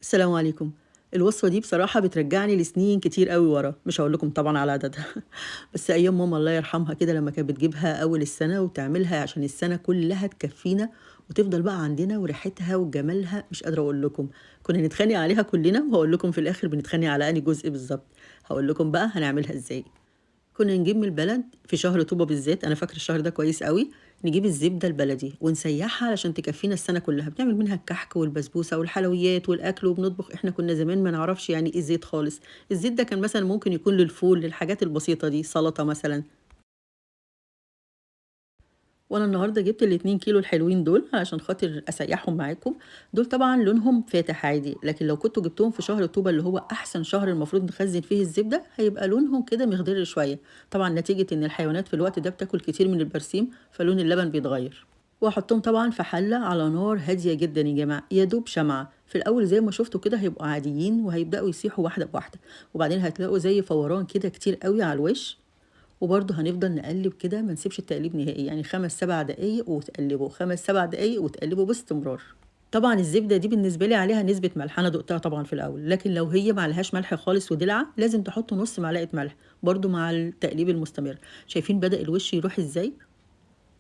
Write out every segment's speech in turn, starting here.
السلام عليكم. الوصفة دي بصراحة بترجّعني لسنين كتير أوي ورا، مش هاقول لكم طبعًا على عددها، بس أيام ماما الله يرحمها كده لمّا كانت بتجيبها أول السنة وتعملها عشان السنة كلّها تكفّينا وتفضل بقى عندنا وريحتها وجمالها مش قادرة أقول لكم. كنا نتخانق عليها كلّنا وهاقول لكم في الآخر بنتخانق على أنهي جزء بالضبط. هاقول لكم بقى هنعملها إزاي. كنا نجيب من البلد في شهر طوبة بالذات، أنا فاكرة الشهر ده كويس أوي، نجيب الزبدة البلدي ونسيّحها علشان تكفّينا السنة كلّها، بنعمل منها الكحك والبسبوسة والحلويات والأكل وبنطبخ. إحنا كنا زمان ما نعرفش يعني إيه زيت خالص، الزيت ده كان مثلًا ممكن يكون للفول، للحاجات البسيطة دي، سلطة مثلًا. وأنا النهارده جِبت ال2 كيلو الحلوين دول علشان خاطر أسيّحهم معاكم. دول طبعًا لونهم فاتح عادي، لكن لو كنتم جبتوهم في شهر طوبة اللي هو أحسن شهر المفروض نخزّن فيه الزبدة، هيبقى لونهم كده مخضر شوية، طبعًا نتيجة إن الحيوانات في الوقت ده بتاكل كتير من البرسيم، فلون اللبن بيتغيّر. وهاحطهم طبعًا في حلة على نار هادية جدًا يا جماعة، يا دوب شمعة، في الأول زي ما شُفتوا كده هيبقوا عاديين وهيبدأوا يسيحوا واحدة بواحدة، وبعدين هتلاقوا زي فوران كده كتير أوي على الوش. وبرضه هنفضل نقلِّب كده ما نسيبش التقليب نهائي، يعني 5، 7 دقايق وتقلِّبوا، 5، 7 دقايق وتقلِّبوا باستمرار. طبعًا الزبدة دي بالنسبة لي عليها نسبة ملح، أنا دُقتها طبعًا في الأول، لكن لو هي ما عليهاش ملح خالص ودلعة، لازم تحطّوا نُص معلقة ملح، برضه مع التقليب المستمر. شايفين بدأ الوش يروح إزاي؟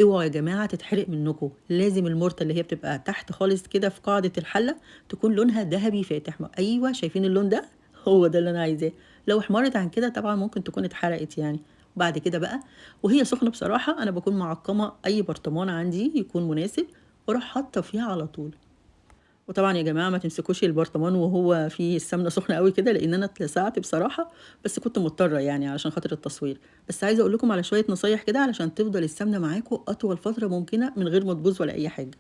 اوعوا يا جماعة تتحرق منّكم، لازم المُرتة اللي هي بتبقى تحت خالص كده في قاعدة الحلة تكون لونها دهبي فاتح، أيوه شايفين اللون ده؟ هو ده اللي أنا عايزاه. لو احمرِت عن كده طبعًا ممكن تكون اتحرقت يعني. وبعد كده بقى وهي سخنة بصراحة أنا باكون معقّمة أي برطمان عندي يكون مناسب وأروح حاطة فيه على طول. وطبعًا يا جماعة ما تمسكوش البرطمان وهو فيه السمنة سخنة أوي كده، لإن أنا اتلسعت بصراحة، بس كنت مضطرة يعني علشان خاطر التصوير. بس عايزة أقول لكم على شوية نصايح كده علشان تفضل السمنة معاكم أطول فترة ممكنة من غير ما تبوظ ولا أي حاجة.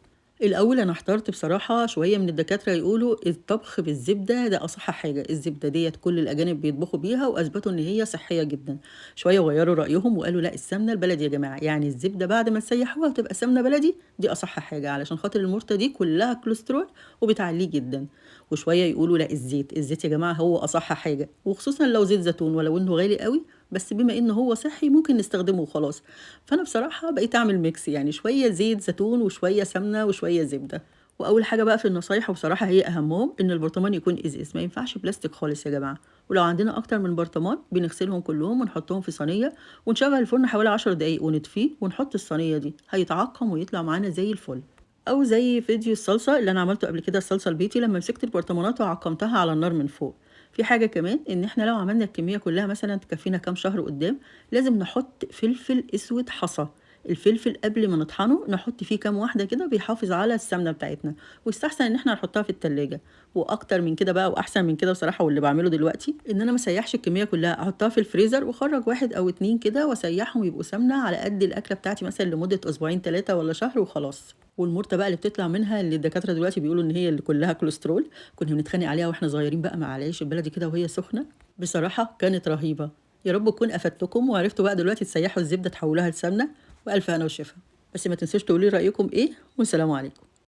الأول أنا احترت بصراحة شوية من الدكاترة يقولوا الطبخ بالزبدة ده أصح حاجة، الزبدة ديّة كل الأجانب بيطبخوا بيها وأثبتوا إن هي صحية جدًا. شوية وغيّروا رأيهم وقالوا لأ السمنة البلدي يا جماعة، يعني الزبدة بعد ما تسيحوها وتبقى سمنة بلدي دي أصح حاجة، علشان خاطر المرتة دي كلها كوليسترول وبتعلّيه جدًا. وشوية يقولوا لأ الزيت يا جماعة هو أصح حاجة، وخصوصًا لو زيت زيتون ولو إنه غالي أوي، بس بما إنه هو صحّي ممكن نستخدمه وخلاص. فأنا بصراحة بقيت أعمل mix يعني شوية زيت زيتون وشوية سمنة وشوية زبدة. وأول حاجة بقى في النصايح وبصراحة هي أهمهم إن البرطمان يكون إزاز، ما ينفعش بلاستيك خالص يا جماعة. ولو عندنا أكتر من برطمان بنغسلهم كلّهم ونحطهم في صينية ونشغّل الفرن حوالي 10 دقايق ونطفيه ونحط الصينية دي، هيتعقّم ويطلع معانا زي الفل. أو زي فيديو الصلصة اللي أنا عملته قبل كده الصلصة البيتي لمّا مسكت البرطمانات وعقّمتها على النار من فوق. في حاجة كمان إن إحنا لو عملنا الكمية كلّها مثلًا تكفّينا كام شهر قدّام، لازم نحط فلفل أسود حصى. الفلفل قبل ما نطحنه نحط فيه كام واحدة كده بيحافظ على السمنة بتاعتنا، ويستحسن إن إحنا نحطها في التلاجة. وأكتر من كده بقى وأحسن من كده بصراحة واللي باعمله دلوقتي، إن أنا ما اسيّحش الكمية كلّها، أحطها في الفريزر واخرّج 1 أو 2 كده واسيّحهم يبقوا سمنة على قد الأكلة بتاعتي مثلًا لمدة أسبوعين 3 والّا شهر وخلاص. والمرتة بقى اللي بتطلع منها اللي الدكاترة دلوقتي بيقولوا إن هي اللي كلّها كوليسترول، كنا بنتخانق عليها وإحنا صغيرين بقى مع العيش البلدي كده وهي سخنة، بصراحة كانت رهيبة. يا رب أكون أفدتكم وعرفتوا بقى دلوقتي تسيّحوا الزبدة تحوّلوها لسمنة، وألف هنا وشفا. بس ما تنسوش تقولوا لي رأيكم إيه، والسلام عليكم.